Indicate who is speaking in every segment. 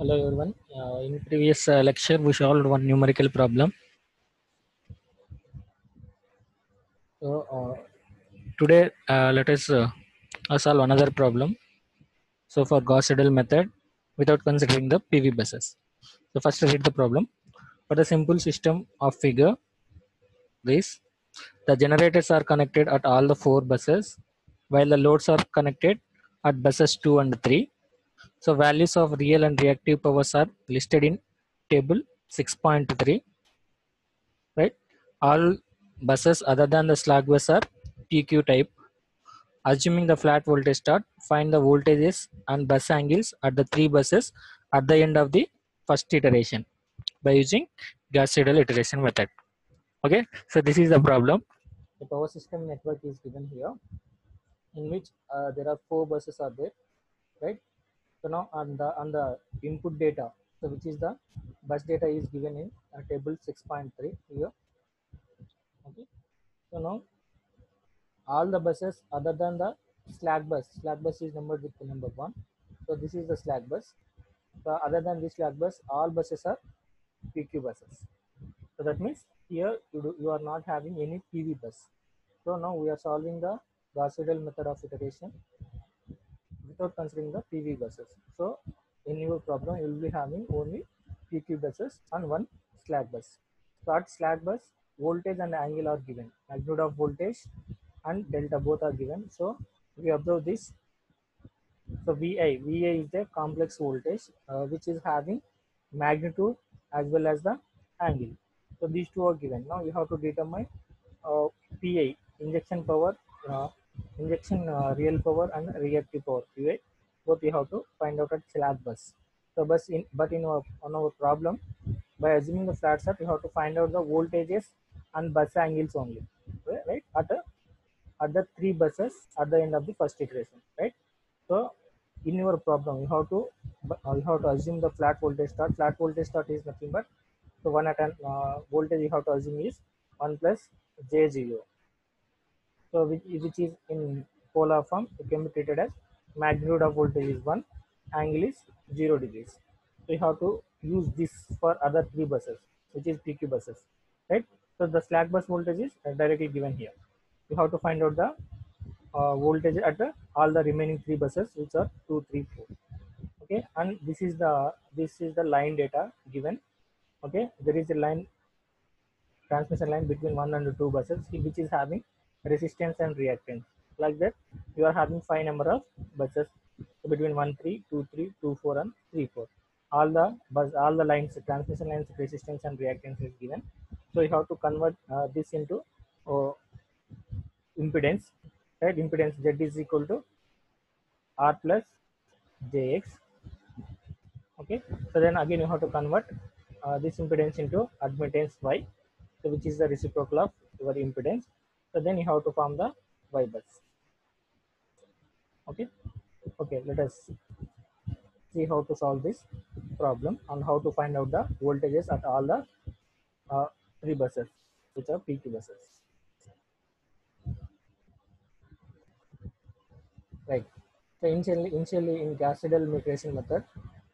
Speaker 1: Hello everyone. In previous lecture, we solved one numerical problem. So today, let us solve another problem. So for Gauss-Seidel method, without considering the PV buses. So first, read the problem. For the simple system of figure, this the generators are connected at all the four buses, while the loads are connected at buses 2 and 3. So values of real and reactive powers are listed in table 6.3. Right, all buses other than the slack bus are PQ type. Assuming the flat voltage start, find the voltages and bus angles at the three buses at the end of the first iteration by using Gauss-Seidel iteration method. Okay, so this is the problem. The power system network is given here, in which there are four buses are there, right? So now on the input data, so which is the bus data is given in table 6.3 here. Okay, so now all the buses other than the slack bus is numbered with the number 1. So this is the slack bus. So other than this slack bus, all buses are PQ buses. So that means here you are not having any PV bus. So now we are solving the Gauss-Seidel method of iteration without considering the PV buses. So in your problem, you will be having only PQ buses and one slack bus. So at slack bus, voltage and angle are given. Magnitude of voltage and delta both are given. So we observe this. So VA is the complex voltage which is having magnitude as well as the angle. So these two are given. Now you have to determine PI, injection power, uh, injection real power and reactive power PI. Both you have to find out at slack bus. So but in on our problem, by assuming the flat start, you have to find out the voltages and bus angles only, right? At the three buses at the end of the first iteration, right? So in your problem, you have to assume the flat voltage start. Flat voltage start is nothing but so one at an voltage you have to assume is 1 plus J0. So which is in polar form, it can be treated as magnitude of voltage is 1, angle is 0 degrees. So you have to use this for other three buses, which is PQ buses, right? So the slack bus voltage is directly given here. You have to find out the voltage at all the remaining three buses, which are 2, 3, 4. Okay, and this is the line data given. Okay, there is a line transmission line between one and two buses which is having resistance and reactance. Like that, you are having five number of buses between 1 3 2 3 2 4 and 3 4. All the lines, transmission lines, resistance and reactance is given. So you have to convert this into uh, impedance, right? Impedance Z is equal to R plus JX. Okay, so then again you have to convert this impedance into admittance Y, so which is the reciprocal of your impedance. So then you have to form the Y bus. Okay, okay, let us see how to solve this problem and how to find out the voltages at all the uh, three buses, which are PQ buses. Right. So initially in Gauss-Seidel migration method,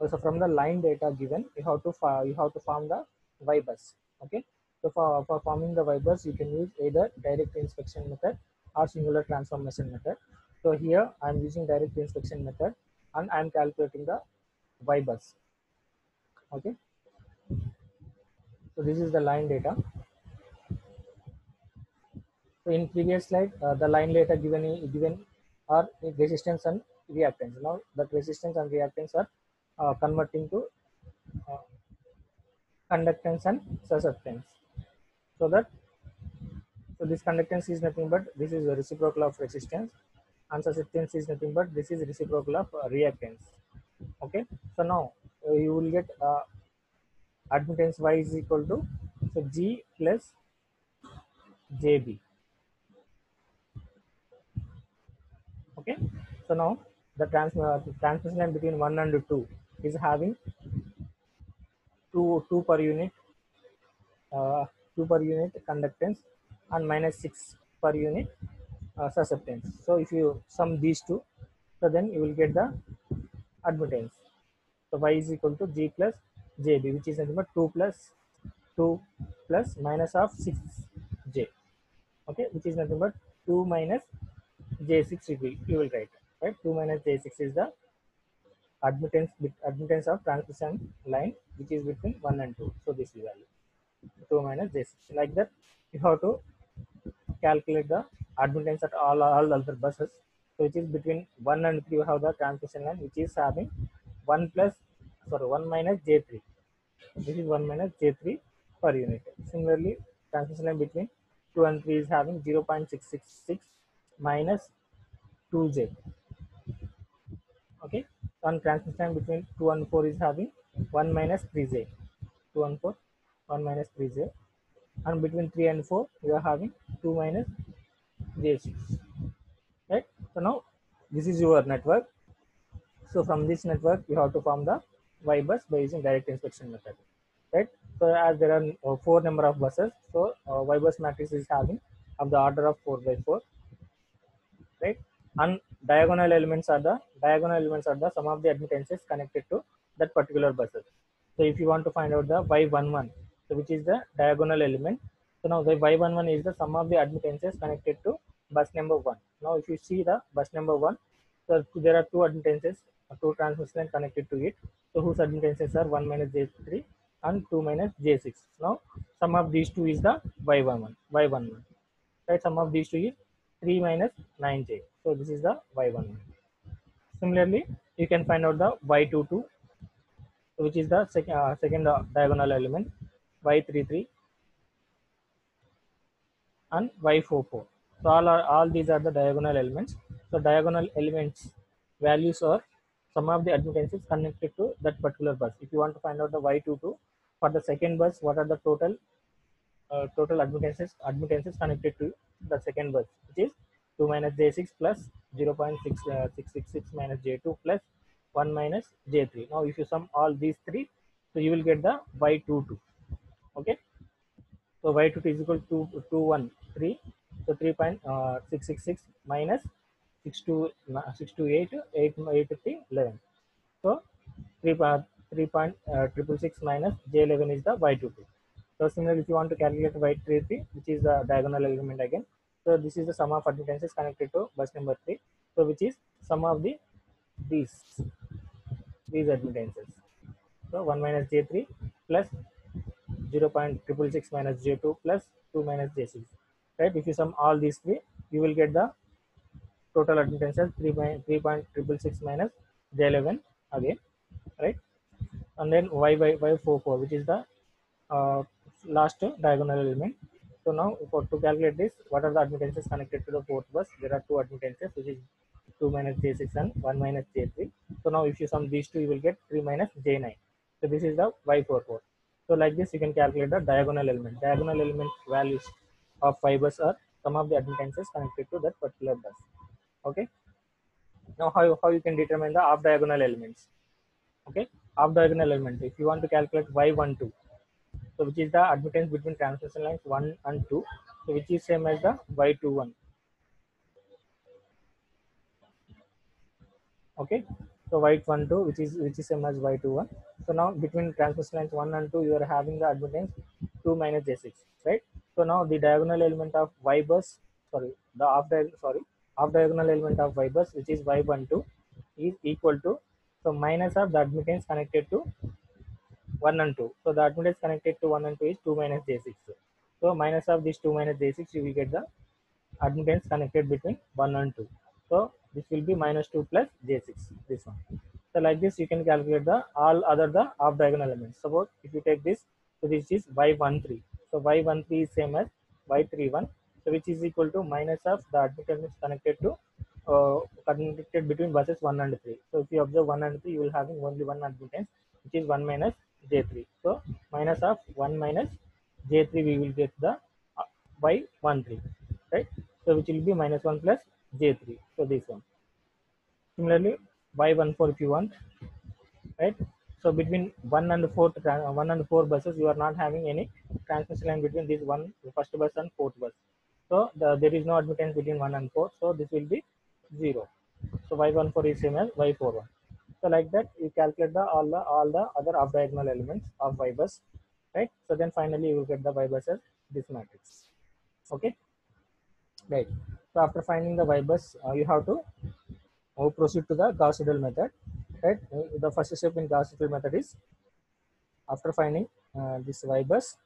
Speaker 1: so from the line data given, you have to form the Y bus. Okay. So for forming the Y bus, you can use either direct inspection method or singular transformation method. So here I am using direct inspection method and I am calculating the Y bus. Okay. So this is the line data. So in previous slide, the line data given are resistance and reactance. Now that resistance and reactance are converting to uh, conductance and susceptance. So that so this conductance is nothing but this is a reciprocal of resistance, and susceptance is nothing but this is reciprocal of reactance. Okay. So now you will get admittance Y is equal to so G plus JB. Okay. So now the transmission line between 1 and 2 is having 2 per unit, uh, 2 per unit conductance and minus 6 per unit susceptance. So if you sum these two, so then you will get the admittance. So y is equal to g plus jb, which is nothing but 2 plus minus of 6j. Okay, which is nothing but 2 minus j6 you will write, right? 2 minus j6 is the admittance of transmission line, which is between 1 and 2. So this is value 2 minus j6. Like that, you have to calculate the admittance at all other buses. So which is between 1 and 3, you have the transmission line which is having 1 minus j3. This is 1 minus j3 per unit. Similarly, transmission line between 2 and 3 is having 0.666 minus 2j. Okay, on transmission line between 2 and 4 is having 1 minus 3j. 2 and 4, 1 minus 3j. And between 3 and 4, you are having 2 minus j6. Right? So now this is your network. So from this network, you have to form the Y bus by using direct inspection method. Right? So as there are 4 number of buses, so Y bus matrix is having of the order of 4 by 4. Right? And diagonal elements are the sum of the admittances connected to that particular buses. So if you want to find out the y11, so which is the diagonal element, so now the y11 is the sum of the admittances connected to bus number 1. Now if you see the bus number 1, so there are 2 admittances, 2 transmission lines connected to it, so whose admittances are 1 minus j3 and 2 minus j6. Now sum of these two is the y11, right? Sum of these two is 3 minus 9j. So this is the y11. Similarly, you can find out the y22, which is the second diagonal element, y33 and y44. So all these are the diagonal elements. So diagonal elements values are some of the admittances connected to that particular bus. If you want to find out the y22 for the second bus, what are the total admittances connected to the second bus, which is 2 minus j6 plus 0.666 minus j2 plus 1 minus j3. Now if you sum all these three, so you will get the y22. Okay, so y22 is equal to 213, so 3.666 minus 628 8 so 3.666 minus j11 is the y22. So similarly, if you want to calculate y33, which is the diagonal element again, so this is the sum of admittances connected to bus number 3, so which is sum of the these admittances. So 1 minus j3 plus 0.666 minus j2 plus 2 minus j6. Right? If you sum all these three, you will get the total admittances 3.666 minus j11 again, right? And then y44, which is the uh, last diagonal element. So now to calculate this, what are the admittances connected to the fourth bus? There are 2 admittances, which is 2 minus j6 and 1 minus j3. So now if you sum these two, you will get 3 minus j9. So this is the y44. So like this, you can calculate the diagonal element. Diagonal element values of fibers are some of the admittances connected to that particular bus. Okay. Now how you can determine the off diagonal elements? Okay, off diagonal element. If you want to calculate y12, so which is the admittance between transmission lines 1 and 2, so which is same as the y21. Okay, so y12 which is same as y21. So now between transmission lines 1 and 2, you are having the admittance 2 minus j6, right? So now the diagonal element of y bus, the off diagonal element of y bus, which is y12, is equal to, so minus of the admittance connected to 1 and 2. So the admittance connected to 1 and 2 is 2 minus j6. So minus of this 2 minus j6, you will get the admittance connected between 1 and 2. So this will be minus 2 plus j6, this one. So like this, you can calculate the all other the off diagonal elements. Suppose if you take this, so this is y13. So y13 is same as y31. So which is equal to minus of the admittance connected to connected between buses 1 and 3. So if you observe 1 and 3, you will having only one admittance, which is 1 minus j3. So minus of 1 minus j3, we will get the y13, right? So which will be minus 1 plus j3. So this one. Similarly, y14 if you want, right? So between 1 and 4 buses, you are not having any transmission line between this first bus and fourth bus. So there is no admittance between 1 and 4. So this will be 0. So y14 is same as y41. So like that, you calculate all the other off diagonal elements of y bus, right? So then finally you will get the y bus as this matrix. Okay, right. So after finding the y bus, you have to proceed to the Gauss-Seidel method, right? The first step in Gauss-Seidel method is after finding this y bus,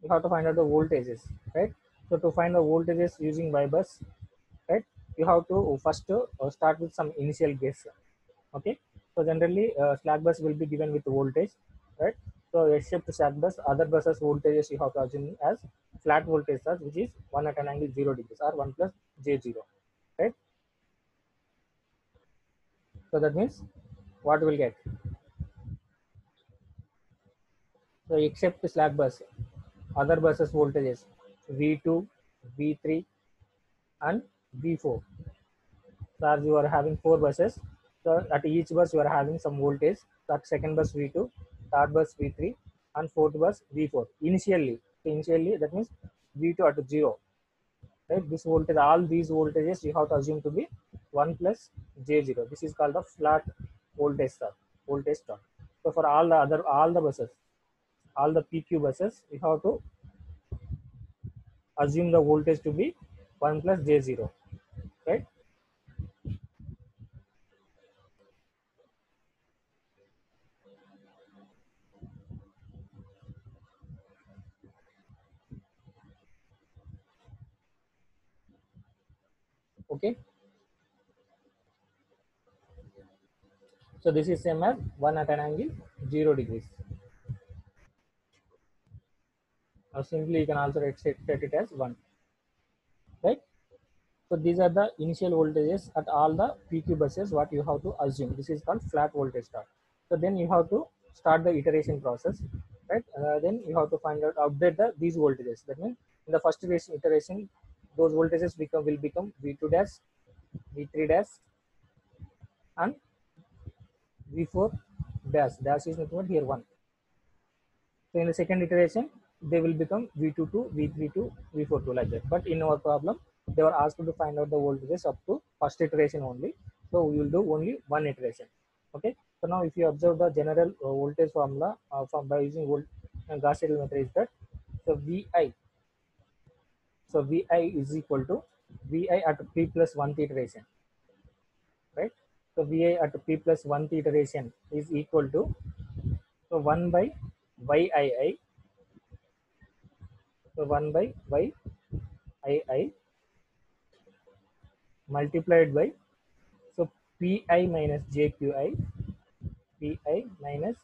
Speaker 1: you have to find out the voltages, right? So to find the voltages using y bus, right, you have to first start with some initial guess. Okay, so generally slack bus will be given with voltage, right? So except slack bus, other buses voltages you have to assume as flat voltage source, which is 1 at an angle 0 degrees or 1 plus j0, right? So that means what we'll get, so except slack bus, other buses voltages v2, v3 and v4. So as you are having four buses, so at each bus you are having some voltage. So at second bus V2, third bus V3, and fourth bus V4. Initially that means V2 at 0. Right? This voltage, all these voltages you have to assume to be 1 plus J0. This is called the flat voltage star. Voltage star. So for all the buses, all the PQ buses, you have to assume the voltage to be 1 plus J0. Right? Okay. So this is same as 1 at an angle 0 degrees. Or simply you can also set it as 1, right? So these are the initial voltages at all the PQ buses what you have to assume. This is called flat voltage start. So then you have to start the iteration process, right? Then you have to find out, update these voltages. That means in the first iteration, those voltages will become V2 dash, V3 dash, and V4 dash. Dash is nothing but here 1. So in the second iteration, they will become V22, V32, V42 like that. But in our problem, they were asked to find out the voltages up to first iteration only. So we will do only one iteration. Okay. So now if you observe the general voltage formula from by using Gauss-Seidel method is that, so VI, so VI is equal to VI at P plus 1th iteration, right? So VI at P plus 1th iteration is equal to, so 1 by YII, so 1 by YII multiplied by, so Pi minus JQI, Pi minus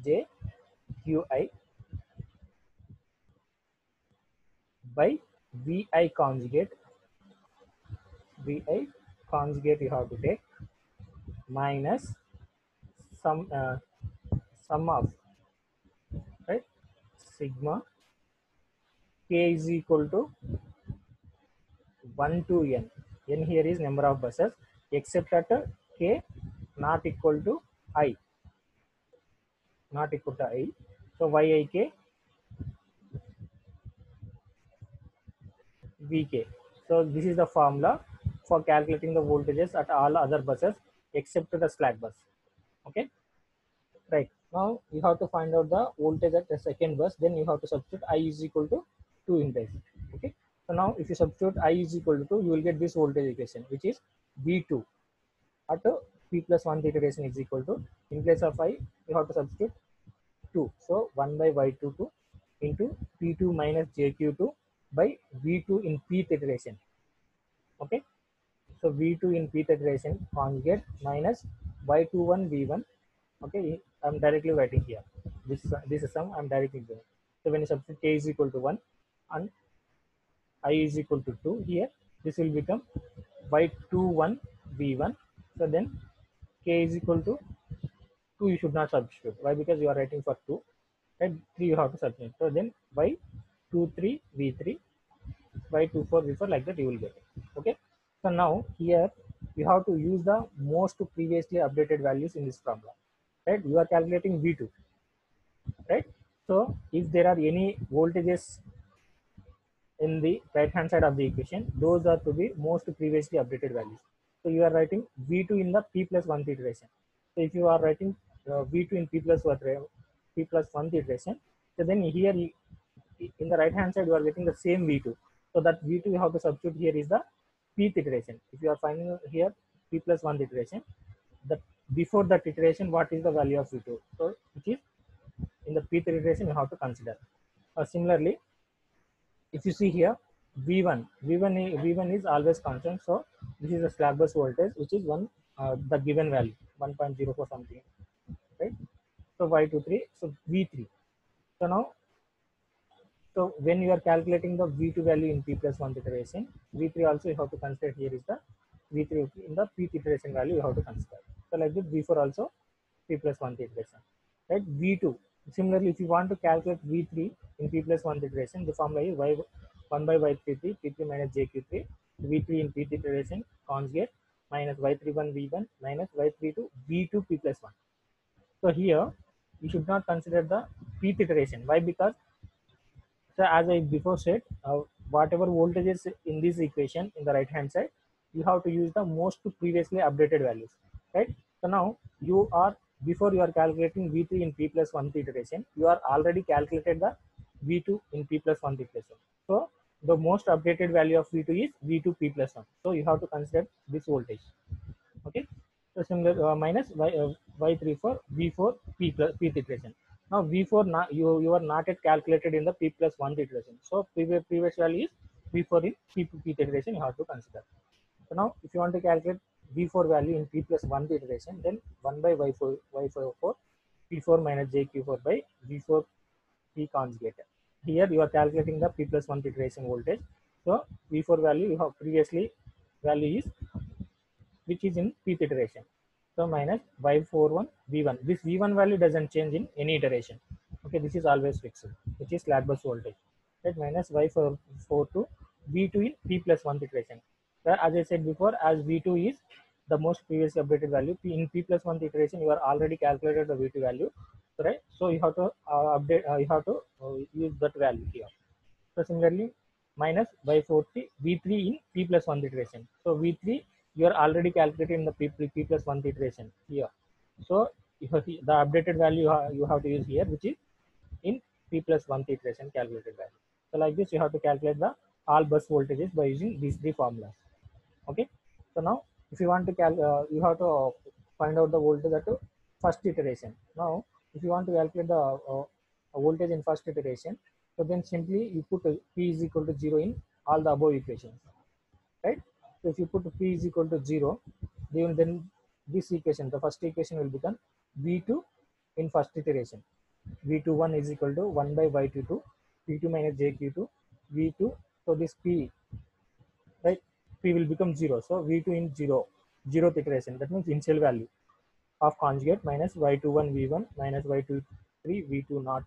Speaker 1: JQI by VI conjugate, VI conjugate you have to take minus sum of, right, sigma k is equal to 1 to n. N here is number of buses except at k not equal to I, not equal to I. So YIK Vk. So this is the formula for calculating the voltages at all other buses except the slack bus. Okay, right. Now you have to find out the voltage at the second bus. Then you have to substitute I is equal to 2 in this. Okay. So now if you substitute I is equal to 2, you will get this voltage equation, which is V2 at P plus 1 iteration is equal to, in place of I, you have to substitute 2. So 1 by Y22 into P2 minus JQ2 by V2 in Pth iteration. Okay. So V2 in Pth iteration conjugate minus Y21 V1. Okay. I'm directly writing here. This is sum I'm directly doing. So when you substitute K is equal to 1 and I is equal to 2 here, this will become Y21 V1. So then K is equal to 2, you should not substitute. Why? Because you are writing for 2, and 3 you have to substitute. So then by 23 V3, by 24 V4, like that you will get it. Okay. So now here you have to use the most previously updated values in this problem. Right? You are calculating V2. Right? So if there are any voltages in the right hand side of the equation, those are to be most previously updated values. So you are writing V2 in the P plus 1th iteration. So if you are writing V2 in P plus 1th iteration, so then here in the right hand side you are getting the same V2. So that V2 you have to substitute here is the Pth iteration. If you are finding here P plus 1th iteration, the before that iteration what is the value of V2? So which is in the Pth iteration you have to consider. Similarly, if you see here V1 is always constant, so this is the slack bus voltage which is one the given value 1.04 something, right? So Y23, so V3. So now, so when you are calculating the V2 value in P plus 1 iteration, V3 also you have to consider here is the V3 in the P iteration value you have to consider. So like this V4 also P plus 1 iteration, right? V2, similarly if you want to calculate V3 in P plus 1 iteration, the formula is Y 1 by Y33 P3 minus JQ3 V3 in P iteration conjugate minus Y31 V1 minus Y32 V2 P plus 1. So here you should not consider the P iteration. Why? Because, so as I before said, whatever voltages in this equation in the right hand side, you have to use the most previously updated values, right? So now you are, before you are calculating V3 in P plus 1 iteration, you are already calculated the V2 in P plus 1 iteration. So the most updated value of V2 is V2 P plus 1. So you have to consider this voltage. Okay, so similar minus y3 for v4 p plus p iteration. Now v4 you are not yet calculated in the p plus 1 iteration, so previous value is v4 in p iteration you have to consider. So now if you want to calculate v4 value in p plus 1 iteration, then 1 by y4 p4 minus jq4 by v4 p conjugate. Here you are calculating the p plus 1 iteration voltage, so v4 value you have previously value is which is in pth iteration. So minus y41 v1. This v1 value doesn't change in any iteration. Okay, this is always fixed, which is slack bus voltage. Right, minus y42 v2 in p plus 1 iteration. So as I said before, as v2 is the most previously updated value, in p plus 1 iteration you are already calculated the v2 value, right? So you have to update, you have to use that value here. So similarly, minus y40 v3 in p plus 1 iteration. So v3 you are already calculated in the p plus 1 iteration here. So the updated value you have to use here, which is in p plus 1 iteration calculated value. So like this you have to calculate the all bus voltages by using these three formulas. Okay. So now if you want to you have to find out the voltage at first iteration. Now if you want to calculate the voltage in first iteration, so then simply you put p is equal to 0 in all the above equations, right? So if you put p is equal to 0, then this equation, the first equation will become v2 in first iteration. v21 is equal to 1 by y22 p2 minus jq2 v2. So this p, right, p will become 0. So v2 in 0th iteration, that means initial value of conjugate minus y21 v1 minus y23 v2 naught.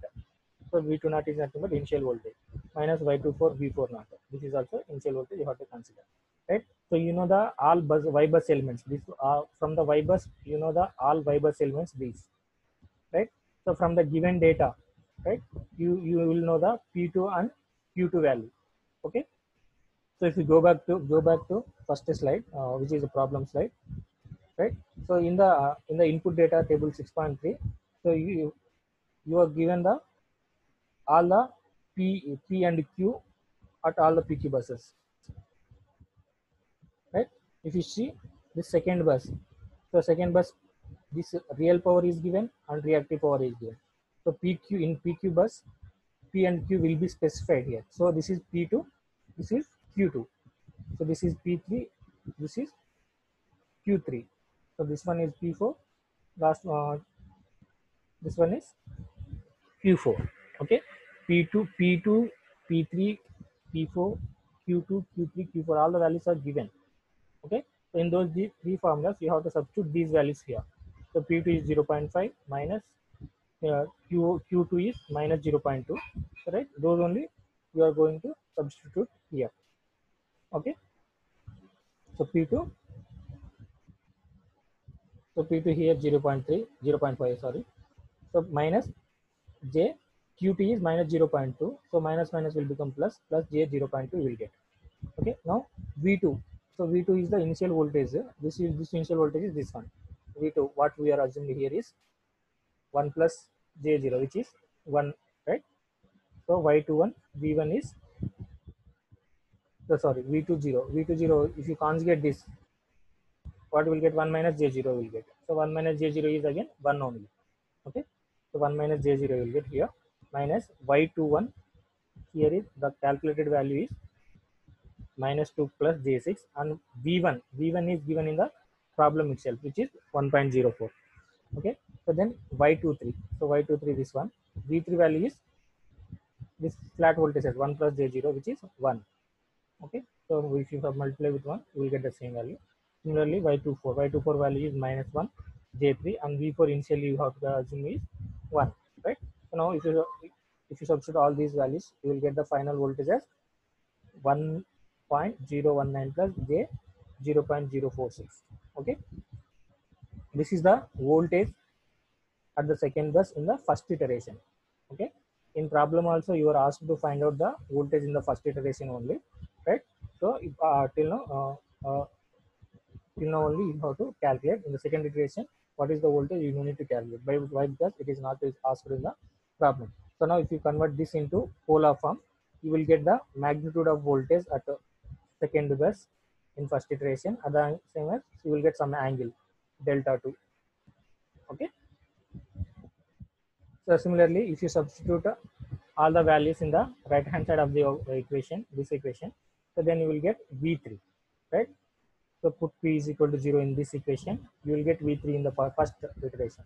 Speaker 1: So v2 naught is nothing but initial voltage minus y24 v4 naught. This is also initial voltage you have to consider, right? So you know the all bus y bus elements. This from the y bus you know the all y bus elements these, right? So from the given data, right, you will know the p2 and q2 value. Okay. So if you go back to first slide, which is a problem slide, right? So in the input data table 6.3, so you are given the all the p and q at all the pq buses, right? If you see this second bus, so second bus, this real power is given and reactive power is given. So pq in pq bus, p and q will be specified here. So this is p2, this is q2. So this is p3, this is q3. So this one is p4, last this one is q4. Okay, p2 p2 p3 p4 q2 q3 q4, all the values are given. Okay, so in those three formulas you have to substitute these values here. So p2 is 0.5 minus q2 is minus 0.2, right? Those only you are going to substitute here. Okay, so p2, so p2 here 0.3 0.5, sorry. So minus j, qt is minus 0.2, so minus minus will become plus, plus j 0.2 will get. Okay, now v2, So V2 is the initial voltage. This initial voltage is this one. V2, what we are assuming here is 1 plus J0, which is 1, right? So Y21, V1 is, sorry, V20. V20, if you conjugate this, what will get? 1 minus J0 will get. So 1 minus J0 is again 1 only. Okay. So 1 minus J0 will get here, minus Y21. Here is the calculated value is minus 2 plus J6, and V1 is given in the problem itself, which is 1.04. Okay. So then Y23. So Y23, this one. V3 value is this flat voltage at 1 plus J0, which is 1. Okay. So if you have multiply with 1, you will get the same value. Similarly, Y24 value is minus 1 J3, and V4 initially you have to assume is 1, right? So now if you substitute all these values, you will get the final voltage as 1.019 plus J 0.046. Okay. This is the voltage at the second bus in the first iteration. Okay. In problem also you are asked to find out the voltage in the first iteration only, right? So if, till now only you have to calculate in the second iteration what is the voltage. You don't need to calculate. Why? Because it is not asked in the problem. So now if you convert this into polar form, you will get the magnitude of voltage at the second bus in first iteration. At the same as you will get some angle delta 2. Okay. So similarly, if you substitute all the values in the right hand side of the equation, this equation, so then you will get V3, right? So put P is equal to 0 in this equation, you will get V3 in the first iteration.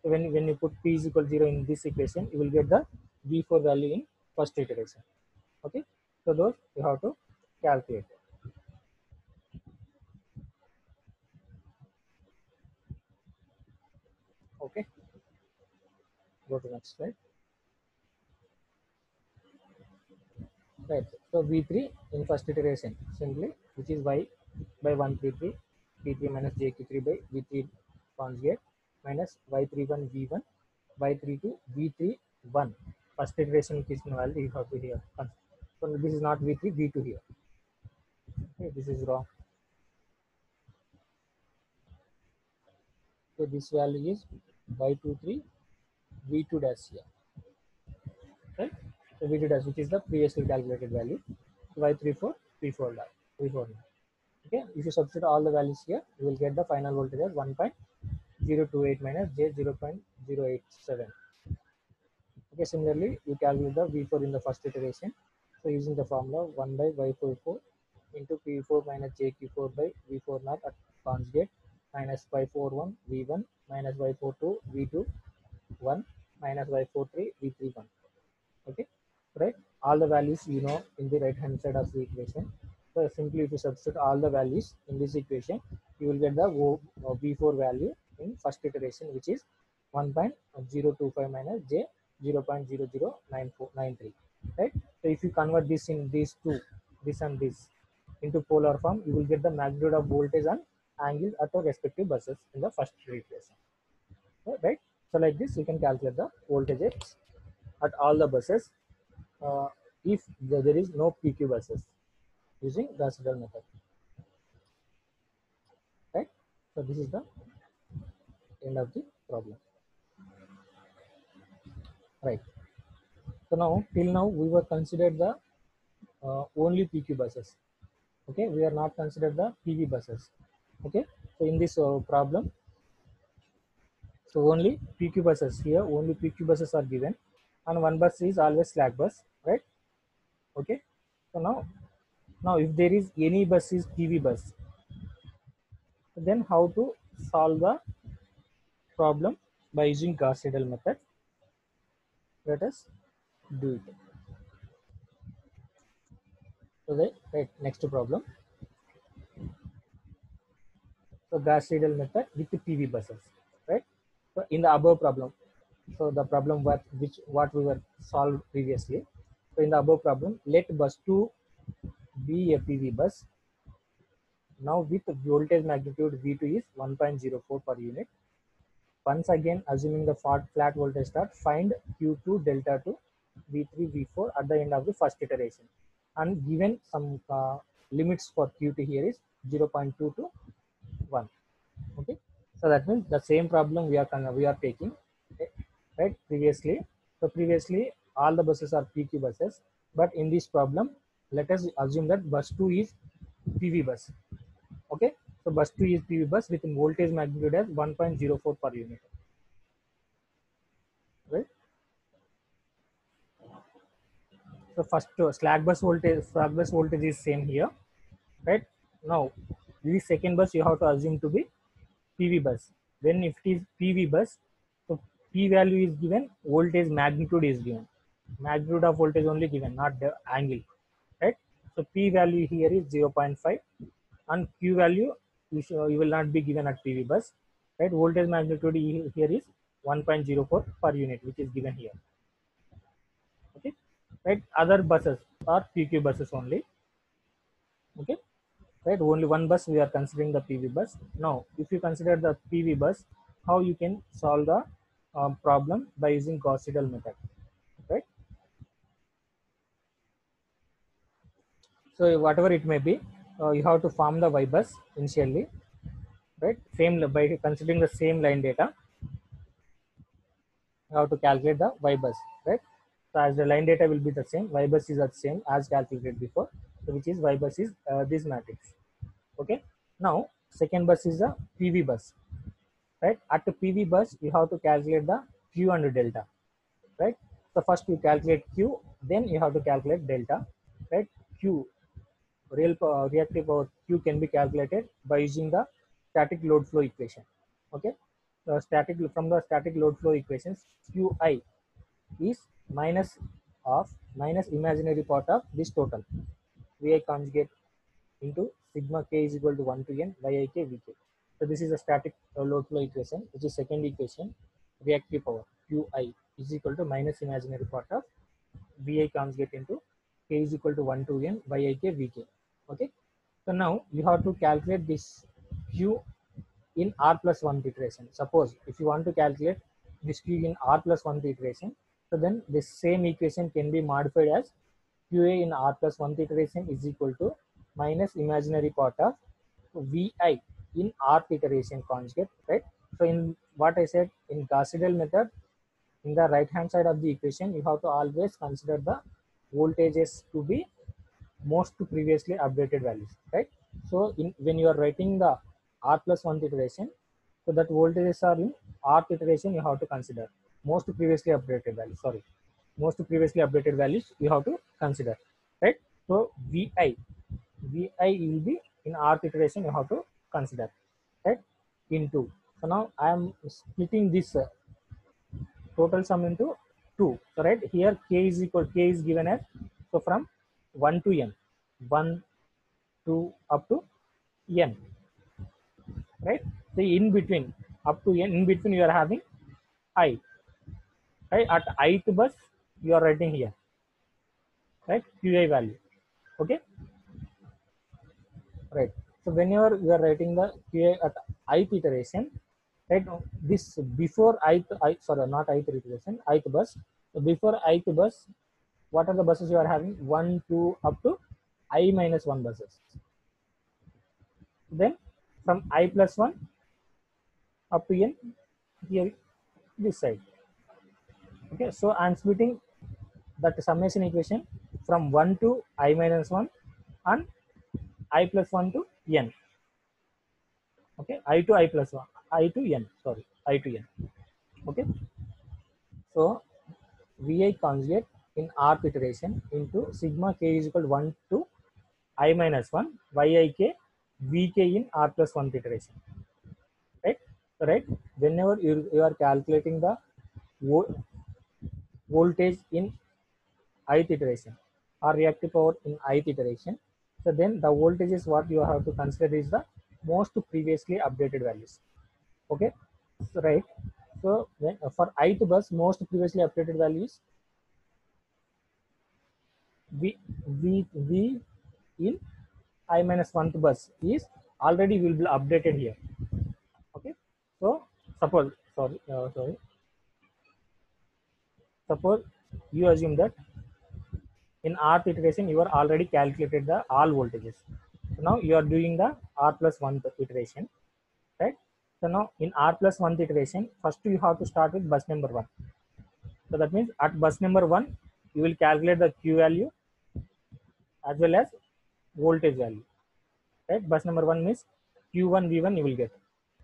Speaker 1: So when you put P is equal to 0 in this equation, you will get the V4 value in first iteration. Okay. So those you have to calculate. Okay. Go to next slide. Right. So V3 in first iteration simply, which is y by 133 P3 minus JQ3 by V3 conjugate minus Y31 V1 Y32 V3 1. First iteration Kirchner value you have to here. So this is not V3, V2 here. Okay, this is wrong. So this value is Y23 V2 dash here. Right? So V2 dash, which is the previously calculated value. Y34 P4 dash P4. Okay, if you substitute all the values here, you will get the final voltage as 1.028 minus J 0.087. Okay, similarly, you calculate the V4 in the first iteration. So using the formula 1 by Y44 into P4 minus JQ4 by V4 naught at conjugate minus Y41 V1 minus Y42 V2 1 minus Y43 V3 1. Okay, right? All the values you know in the right hand side of the equation. So simply if you substitute all the values in this equation, you will get the V4 value in first iteration, which is 1.025 minus J 0.009493. Right? So if you convert this in these two, this and this, into polar form, you will get the magnitude of voltage and angle at the respective buses in the first iteration. Right? So like this, you can calculate the voltages at all the buses if there is no PQ buses using Gauss Seidel method, right? So this is the end of the problem, right? So now till now we were considered the only PQ buses. Okay, we are not considered the PV buses. Okay, so in this problem, so only PQ buses here, only PQ buses are given, and one bus is always slack bus, right? Okay, so now if there is any bus is PV bus, then how to solve the problem by using Gauss Seidel method? Let us do it. So the right, next problem. So Gauss Seidel method with the PV buses, right? So in the above problem, so the problem what we were solved previously. So in the above problem, let bus 2 be a PV bus. Now with voltage magnitude V2 is 1.04 per unit. Once again, assuming the flat voltage start, find Q2 delta 2 V3 V4 at the end of the first iteration, and given some limits for qt here is 0.2 to 1. Okay, so that means the same problem we are taking, right, previously. So previously all the buses are pq buses, but in this problem let us assume that bus 2 is pv bus. Okay, so bus 2 is pv bus with voltage magnitude as 1.04 per unit, right? So first slack bus voltage is same here, right? Now the second bus you have to assume to be PV bus. When if it is PV bus, so P value is given, voltage magnitude is given. Magnitude of voltage only given, not the angle, right? So P value here is 0.5 and Q value you will not be given at PV bus, right? Voltage magnitude here is 1.04 per unit, which is given here. Okay, right? Other buses are PQ buses only. Okay, right, only one bus we are considering the PV bus. Now if you consider the PV bus, how you can solve the problem by using Gauss-Seidel method, right? So whatever it may be, you have to form the Y bus initially, right? Same by considering the same line data, you have to calculate the Y bus, right? So as the line data will be the same, Y bus is the same as calculated before, so which is Y bus is this matrix. Okay, now second bus is the PV bus, right? At the PV bus, you have to calculate the Q and delta, right? So first you calculate Q, then you have to calculate delta, right? Q, reactive power Q can be calculated by using the static load flow equation. Okay, so from the static load flow equations, Qi is minus imaginary part of this total, Vi conjugate into sigma k is equal to 1 to n yik vk. So this is a static load flow equation, which is second equation. Reactive power Qi is equal to minus imaginary part of Vi conjugate into k is equal to 1 to n yik vk. Okay, so now you have to calculate this Q in r plus 1 iteration. Suppose if you want to calculate this Q in r plus 1 iteration, so then this same equation can be modified as Qa in r plus 1 iteration is equal to minus imaginary part of Vi in r iteration conjugate, right? So in what I said, in Gauss-Seidel method, in the right hand side of the equation, you have to always consider the voltages to be most previously updated values, right? So when you are writing the r plus 1 iteration, so that voltages are in r iteration, you have to consider most previously updated values. Sorry, most previously updated values you have to consider, right? So Vi will be in r iteration, you have to consider, right? Into, so now I am splitting this total sum into 2. So right here k is given as, so from 1 to n, 1 to up to n, right? So in between, up to n, in between you are having I, right? At ith bus you are writing here, right, Qi value. Okay, right? So whenever you are writing the Qi at ith iteration, right, this before sorry, not ith iteration, ith bus. So before ith bus, what are the buses you are having? 1 2 up to I minus 1 buses. Then from I plus 1 up to n, here this side. Okay, so I'm splitting that summation equation from 1 to I minus 1 and I plus 1 to n. Okay, I to I plus 1, I to n, sorry, I to n. Okay, so Vi conjugate in rth iteration into sigma k is equal to 1 to I minus 1 yik vk in r plus 1 iteration, right? So, right, whenever you are calculating the voltage in ith iteration or reactive power in ith iteration, so then the voltage is what you have to consider is the most previously updated values. Okay, so, right, so when for ith bus most previously updated values v in I minus 1th bus is already will be updated here. Okay, so suppose, sorry, suppose you assume that In rth iteration, you are already calculated the all voltages. So now you are doing the r plus 1th iteration, right? So now in r plus 1th iteration, first you have to start with bus number 1. So that means at bus number 1, you will calculate the q value as well as voltage value, right? Bus number 1 means q1 v1 you will get,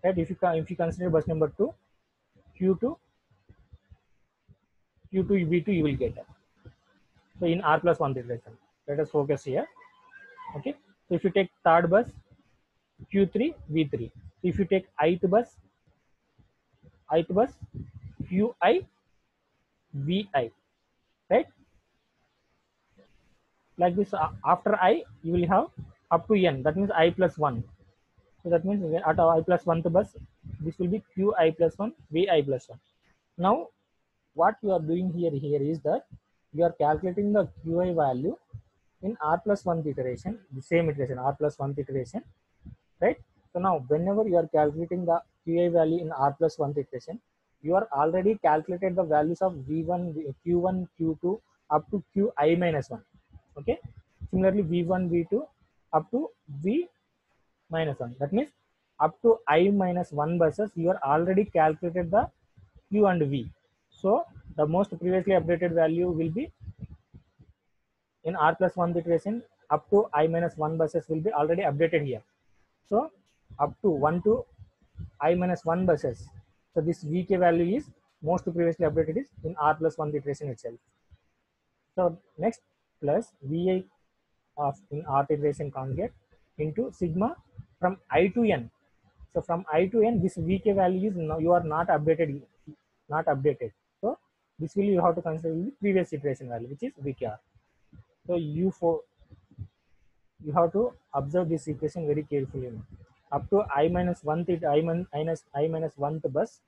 Speaker 1: right? If you consider bus number 2, q2 v2 you will get. So in r plus 1 iteration, let us focus here. Okay, so if you take third bus, q3 v3. If you take ith bus qi vi, right? Like this, after I you will have up to n, that means I plus 1. So that means at I plus 1th bus, this will be qi plus 1 vi plus 1. Now what you are doing here is that you are calculating the qi value in r plus 1th iteration, the same iteration, r plus 1th iteration, right? So now whenever you are calculating the qi value in r plus 1th iteration, you are already calculated the values of v1 q1 q2 up to qi minus 1. Okay, similarly v1 v2 up to v minus 1, that means up to I minus 1 buses you are already calculated the q and v. So the most previously updated value will be in r plus 1 iteration, up to I minus 1 buses will be already updated here. So up to 1 to I minus 1 buses, so this vk value is most previously updated is in r plus 1 iteration itself. So next, plus vi of in r iteration conjugate into sigma from I to n. So from I to n, this vk value is now you are not updated. So this will you have to consider the previous iteration value, which is vkr. So you have to observe this equation very carefully now. Up to I minus 1 I minus 1th bus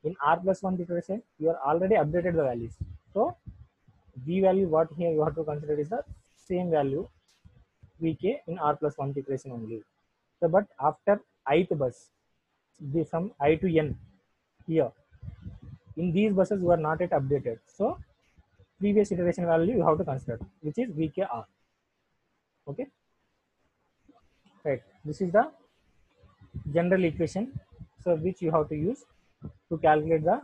Speaker 1: in r plus 1 iteration, you are already updated the values. So v value what here you have to consider is the same value vk in r plus 1 iteration only. So but after ith bus, from I to n here, in these buses you are not yet updated. So previous iteration value you have to consider, which is vkr. Okay, right? This is the general equation, so which you have to use to calculate the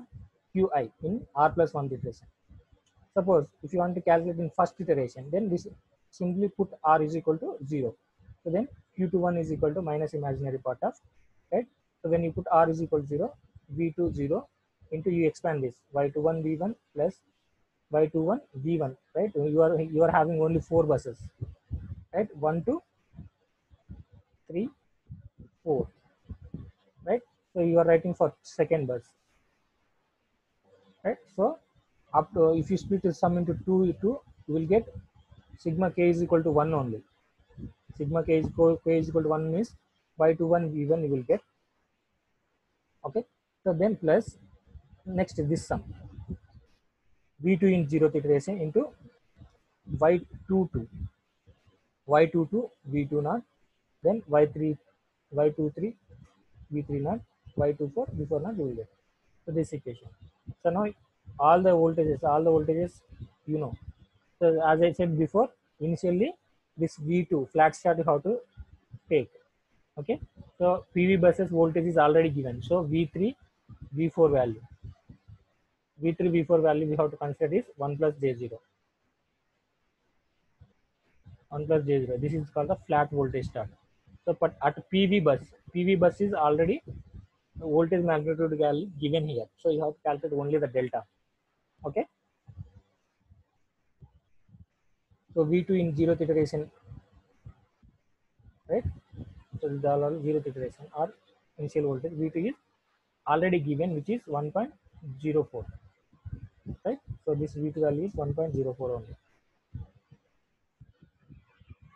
Speaker 1: qi in r plus 1 iteration. Suppose if you want to calculate in first iteration, then this simply put r is equal to 0. So then q21 is equal to minus imaginary part of, right? So when you put r is equal to 0, v2 0 into, you expand this y21 v1 plus y21 v1, right? You are having only 4 buses, right? 1 2 3 4, right? So you are writing for second bus, right? So up to, if you split the sum into 2 you will get sigma k is equal to 1 only. Sigma k is equal to 1 means y21 v1 you will get. Okay, so then plus next this sum v2 in 0th iteration into y22 v2 naught, then y23 v3 naught, y24 v4 naught you will get. So this equation. So now all the voltages you know. So as I said before, initially this v2 flat start you have to take. Okay, so PV buses voltage is already given. So v3 v4 value, we have to consider is 1 plus j0. 1 plus j0. This is called the flat voltage start. So but at PV bus is already the voltage magnitude value given here. So you have to calculate only the delta. Okay. So V2 in 0th iteration, right? So the all 0th iteration or initial voltage V2 is already given, which is 1.04, right? So this V2 value is 1.04 only,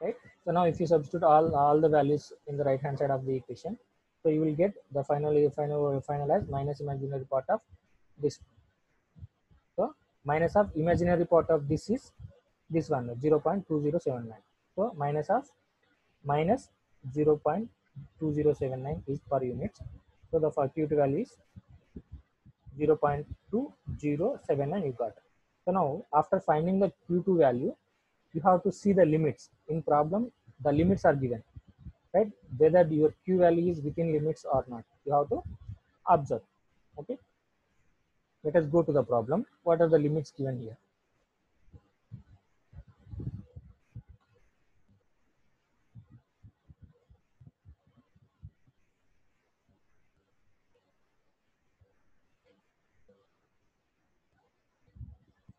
Speaker 1: right? So now if you substitute all the values in the right hand side of the equation, so you will get the final as minus imaginary part of this. So minus of imaginary part of this is this one 0.2079. So minus 0.2079 is per unit. So the for Q2 value is 0.2079 you got. So now after finding the Q2 value, you have to see the limits. In problem, the limits are given, right? Whether your Q value is within limits or not, you have to observe. Okay, let us go to the problem. What are the limits given here?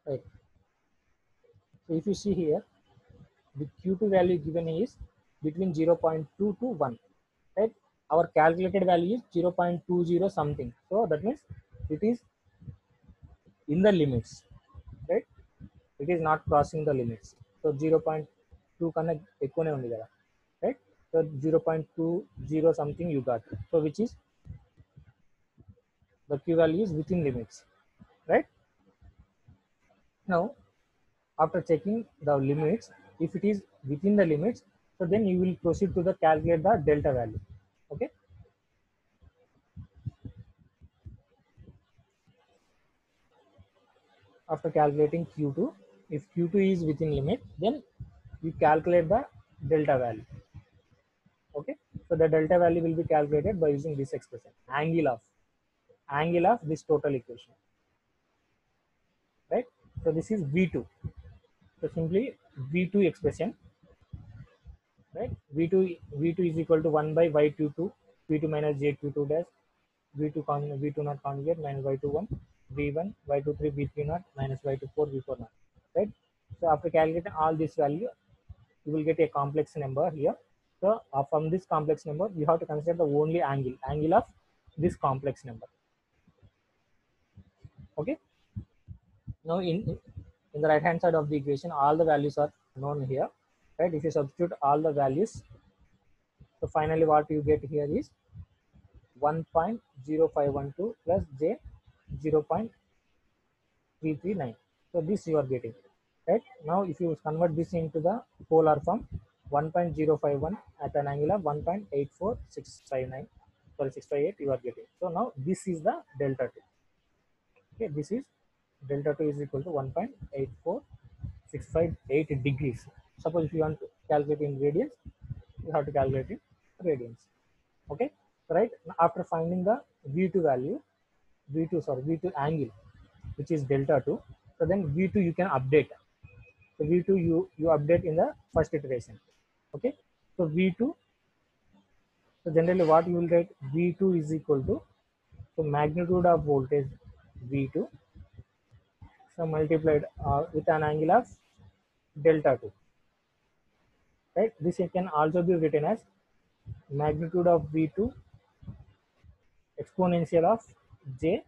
Speaker 1: Right. So if you see here, the Q2 value given is between 0.2 to 1, right? Our calculated value is 0.20 something. So that means it is in the limits, right? It is not crossing the limits. So 0.2 కన్నా ఎక్కువనే ఉంది కదా, right? So 0.20 something you got. So which is the Q value is within limits, right? Now after checking the limits, if it is within the limits, so then you will proceed to the calculate the delta value. Okay, after calculating Q2, if Q2 is within limit, then you calculate the delta value. Okay, so the delta value will be calculated by using this expression, angle of this total equation, right? So this is V2. So simply V2 expression, right? V2 is equal to 1 by y22 V2 minus j22 dash V2 not conjugate minus y21 V1 y23 V3 not minus y24 V4 not, right? So after calculating all this value, you will get a complex number here. So from this complex number, you have to consider the only angle of this complex number. Okay. Now in the right hand side of the equation, all the values are known here, right? If you substitute all the values, so finally what you get here is 1.0512 plus j 0.339. So this you are getting, right? Now if you convert this into the polar form, 1.051 at an angle of 1.84659, sorry 658 you are getting. So now this is the delta 2. Okay, this is delta 2 is equal to 1.84658 degrees. Suppose if you want to calculate in radians, you have to calculate in radians. Okay, right? After finding the V2 value, V2 angle, which is delta 2, so then V2 you can update. So V2 you update in the first iteration. Okay, so V2, so generally what you will get, V2 is equal to, so magnitude of voltage V2, so multiplied with an angle of delta 2, right? This can also be written as magnitude of V2 exponential of j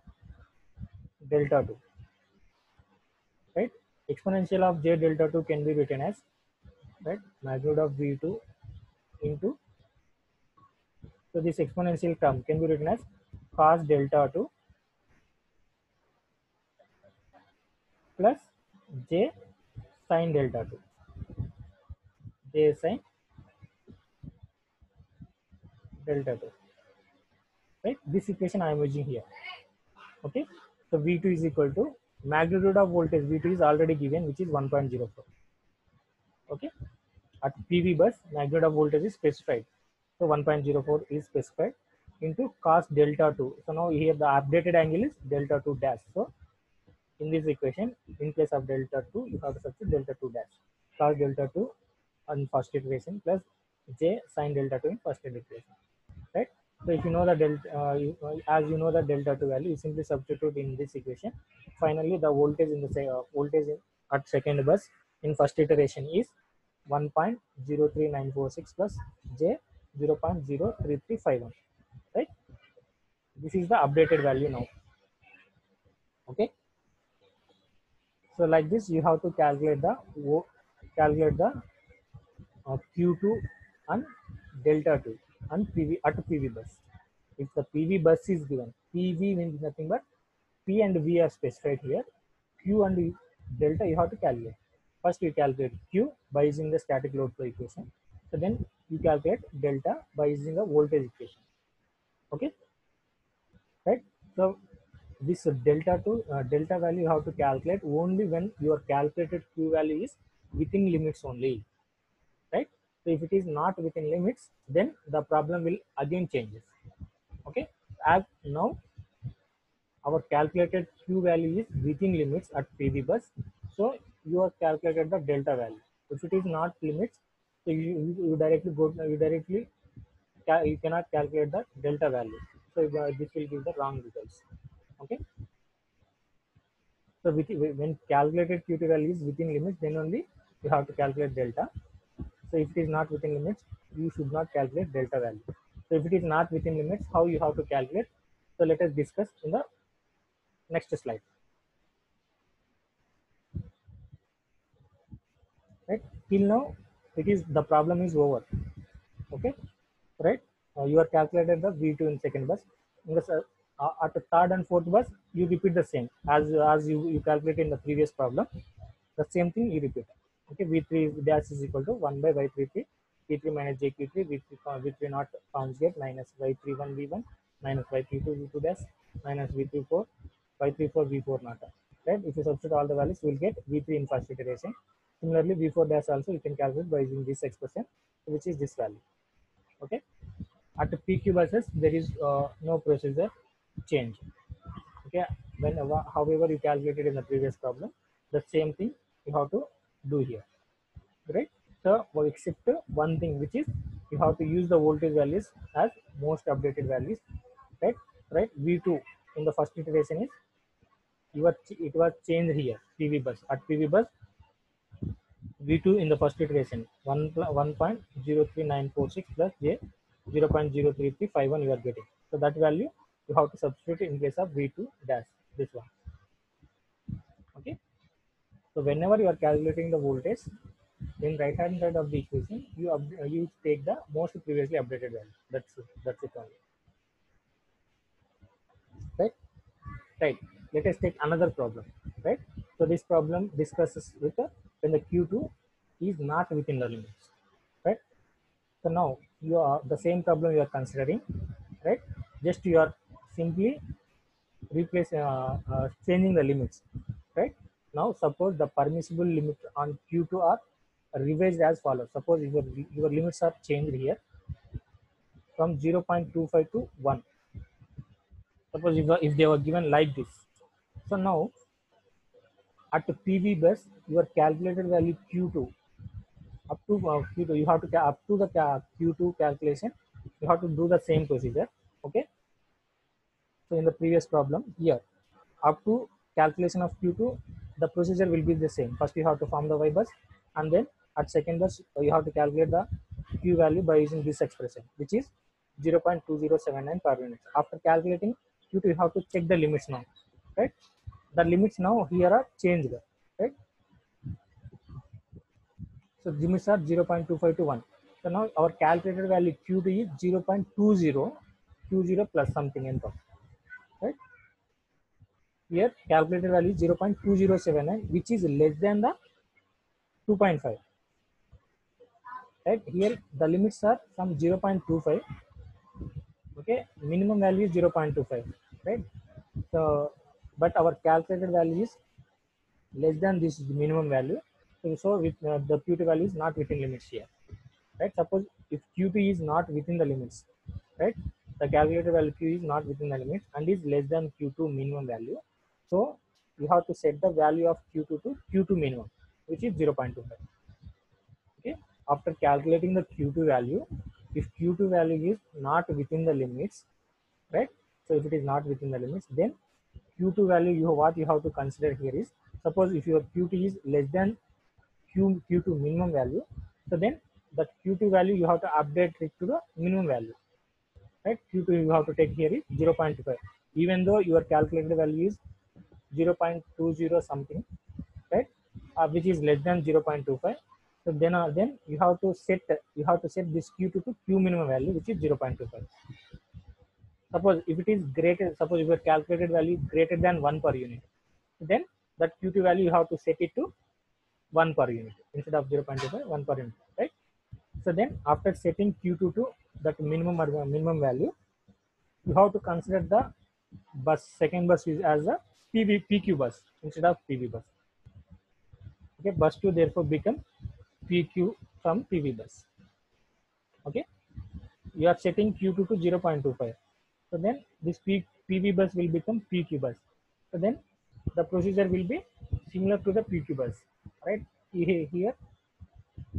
Speaker 1: delta 2, right? Exponential of j delta 2 can be written as, right, magnitude of V2 into, so this exponential term can be written as cos delta 2 plus j sin delta 2, j sin delta 2, right? This equation I am using here. Okay, so V2 is equal to magnitude of voltage V2 is already given, which is 1.04. Okay, at PV bus magnitude of voltage is specified, so 1.04 is specified into cos delta 2. So now here the updated angle is delta 2 dash. So in this equation, in place of delta 2, you have to substitute delta 2 dash, cos delta 2 on first iteration plus j sin delta 2 in first iteration, right? So if you know the delta, as you know the delta 2 value, you simply substitute in this equation. Finally, the voltage in the at second bus in first iteration is 1.03946 plus j 0.03351, right? This is the updated value now. Okay. So like this, you have to calculate the Q2 and delta 2 and PV at PV bus. If the PV bus is given, PV means nothing but P and V are specified here. Q and delta you have to calculate. First you calculate Q by using the static load flow equation. So then you calculate delta by using the voltage equation. Okay, right? So this delta to delta value you have to calculate only when your calculated q value is within limits only, right? So if it is not within limits, then the problem will again changes. Okay, as now our calculated q value is within limits at PV bus, so you have calculated the delta value. If it is not limits, so you directly go, you cannot calculate the delta value, so this will give the wrong results. Okay, so when calculated qt value is within limits, then only you have to calculate delta. So if it is not within limits, you should not calculate delta value. So if it is not within limits, how you have to calculate? So let us discuss in the next slide. Right? Till now, it is the problem is over. Okay, right? You are calculated the V2 in second bus. In the, at the third and fourth bus, you repeat the same as you calculated in the previous problem. The same thing you repeat. Okay, V3 dash is equal to 1 by Y33, P3 minus JQ3, V3 not conjugate minus Y31 V1 minus Y32 V2 dash minus V34 Y34 V4 not. Right? If you substitute all the values, you will get V3 in first iteration. Similarly, V4 dash also you can calculate by using this expression, which is this value. Okay, at the PQ buses there is no procedure change. Okay, whenever however you calculated in the previous problem, the same thing you have to do here, right? So except one thing, which is you have to use the voltage values as most updated values, right? Right, V2 in the first iteration is it was changed here. PV bus at PV bus V2 in the first iteration 1.03946 plus J 0.03351 you are getting. So that value you have to substitute in place of V2 dash, this one. Okay. So whenever you are calculating the voltage, in right hand side of the equation, you take the most previously updated value. That's it only. Right? Right. Let us take another problem. Right? So this problem discusses with when the Q2 is not within the limits. Right? So now you are the same problem you are considering, right? Just you are simply changing the limits, right? Now suppose the permissible limit on Q2 are revised as follows. Suppose your limits are changed here from 0.25 to 1. Suppose if they were given like this. So now at the PV bus, your calculated value Q2 up to Q2, you have to up to the Q2 calculation, you have to do the same procedure. Okay. So in the previous problem here, up to calculation of Q2, the procedure will be the same. First you have to form the Y bus, and then at second bus you have to calculate the Q value by using this expression, which is 0.2079 per unit. After calculating Q2, you have to check the limits now, right? The limits now here are changed, right? So limits are 0.25 to 1. So now our calculated value Q2 is 0.20 plus something in top, right? Here calculated value is 0.2079, which is less than the 2.5. Right, here the limits are from 0.25. Okay, minimum value is 0.25, right? So but our calculated value is less than this minimum value, so with the Q2 value is not within limits here, right? Suppose if Q2 is not within the limits, right, the calculated value Q is not within the limits and is less than Q2 minimum value, so you have to set the value of Q2 to Q2 minimum, which is 0.25. Okay, after calculating the Q2 value, if Q2 value is not within the limits, right? So if it is not within the limits, then Q2 value what you have to consider here is, suppose if your Q2 is less than Q2 minimum value, so then the Q2 value you have to update it to the minimum value, right? Q2 you have to take here is 0.25, even though your calculated value is 0.20 something, right? Which is less than 0.25. So then you have to set this Q2 to Q minimum value, which is 0.25. Suppose if it is greater, suppose if your calculated value is greater than 1 per unit, then that Q2 value you have to set it to 1 per unit instead of 0.25, 1 per unit, right? So then after setting Q2 to that minimum value, you have to consider the bus, second bus is as a PQ bus instead of PV bus. Okay, bus 2 therefore become PQ from PV bus. Okay, you are setting Q2 to 0.25. So then this PV bus will become PQ bus. So then the procedure will be similar to the PQ bus, right? Here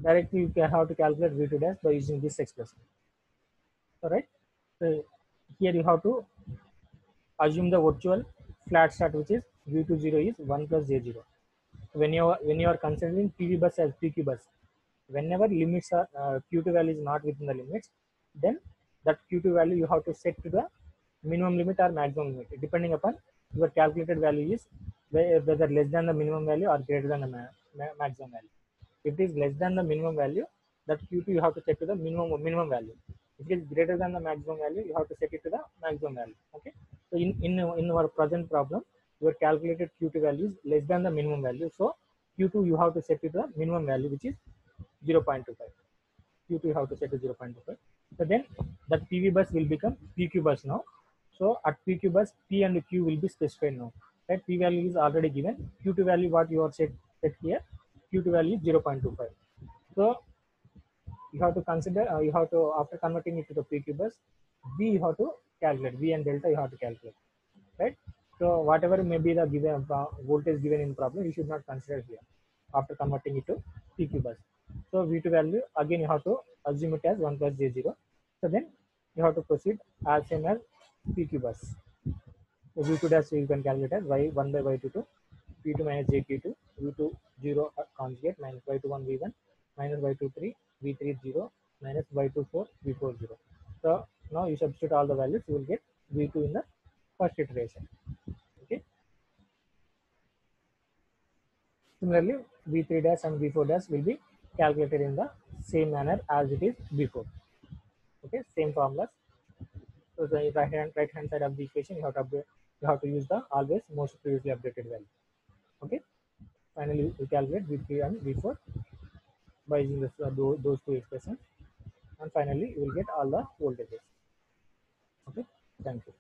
Speaker 1: directly you can have to calculate V2 dash by using this expression. All right. So here you have to assume the virtual flat start, which is V20 is 1 plus J0. When you are considering PV bus as PQ bus, whenever limits are Q2 value is not within the limits, then that Q2 value you have to set to the minimum limit or maximum limit, depending upon your calculated value is whether less than the minimum value or greater than the maximum value. If it is less than the minimum value, that Q2 you have to set to the minimum value. If it is greater than the maximum value, you have to set it to the maximum value. Okay. So in our present problem, your calculated Q2 value is less than the minimum value. So Q2 you have to set it to the minimum value, which is 0.25. Q2 you have to set to 0.25. So then that PV bus will become PQ bus now. So at PQ bus, P and Q will be specified now. Right? P value is already given. Q2 value what you are set here. Q2 value is 0.25. So you have to consider, you have to, after converting it to the PQ bus, V you have to calculate, V and delta you have to calculate, right? So whatever may be the given voltage given in problem, you should not consider here after converting it to PQ bus. So V2 value, again you have to assume it as 1 plus J0. So then you have to proceed as same as PQ bus. So V2 dash you can calculate as Y1 by Y22, P2 minus JQ2, V2 0 conjugate minus Y21 V1 minus Y23 V3 0 minus Y24 V4 0. So now you substitute all the values, you will get V2 in the first iteration. Okay. Similarly, V3 dash and V4 dash will be calculated in the same manner as it is before. Okay, same formulas. So the right hand side of the equation you have to use the always most previously updated value. Okay. Finally, we calculate V3 and V4 by using those two expressions, and finally you will get all the voltages. Okay, thank you.